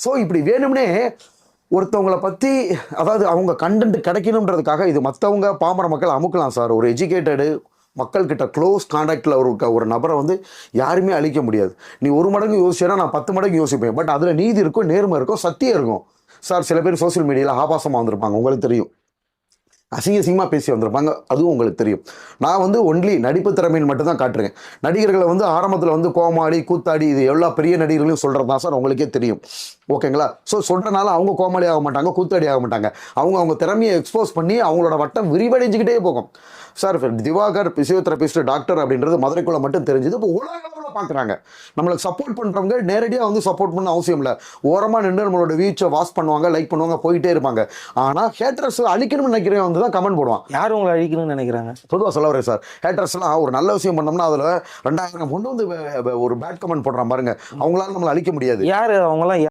So இப்படி வேணும்னே ஒருத்தவங்களை பற்றி, அதாவது அவங்க கண்டென்ட் கிடைக்கணுன்றதுக்காக இது மற்றவங்க பாமர மக்கள் அமுக்கலாம் சார். ஒரு எஜுகேட்டடு மக்கள்கிட்ட க்ளோஸ் கான்டாக்டில் ஒரு நபரை வந்து யாருமே அழிக்க முடியாது. நீ 1 மடங்கு யோசிச்சேன்னா நான் 10 மடங்கு யோசிப்பேன். பட் அதில் நீதி இருக்கும், நேர்மை இருக்கும், சத்தியம் இருக்கும் சார். சில பேர் சோசியல் மீடியாவில் ஆபாசமாக வந்திருப்பாங்க, உங்களுக்கு தெரியும். அசிங்கமாக பேசி வந்திருப்பாங்க, அதுவும் உங்களுக்கு தெரியும். நான் வந்து ஒன்லி நடிப்பு திறமைன்னு மட்டும்தான் காட்டுறேன். நடிகர்களை வந்து ஆரம்பத்தில் வந்து கோமாளி கூத்தாடி இது எல்லா பெரிய நடிகர்களையும் சொல்கிறது தான் சார், உங்களுக்கே தெரியும். ஓகேங்களா? ஸோ சொல்கிறனால அவங்க கோமாளி ஆக மாட்டாங்க, கூத்தாடி ஆக மாட்டாங்க. அவங்க திறமையை எக்ஸ்போஸ் பண்ணி அவங்களோட வட்டம் விரிவடைஞ்சிக்கிட்டே போகும் சார். திவாகர் பிசியோதெரபிஸ்ட் டாக்டர் அப்படின்றது மதுரைக்குள்ள மட்டும் தெரிஞ்சது. இப்போ உலக அளவில் பார்க்குறாங்க. நம்மளுக்கு சப்போர்ட் பண்ணுறவங்க நேரடியாக வந்து சப்போர்ட் பண்ண அவசியம் இல்லை. ஓரமாக நின்று நம்மளோட வீச்சை வாட்ச் பண்ணுவாங்க, லைக் பண்ணுவாங்க, போயிட்டே இருப்பாங்க. ஆனால் ஹேட்டர்ஸ் அழிக்கணும்னு நினைக்கிறவங்க வந்து தான் கமெண்ட் போடுவான். யார் உங்களை அழிக்கணும்னு நினைக்கிறாங்க? பொதுவாக சொல்ல வரேன் சார். ஹேட்டர்ஸ்லாம் ஒரு நல்ல விஷயம் பண்ணோம்னா அதில் 2000 கொண்டு வந்து ஒரு பேட் கமெண்ட் போடுறான் பாருங்க, அவங்களால நம்மளை அழிக்க முடியாது. யார் அவங்களாம்?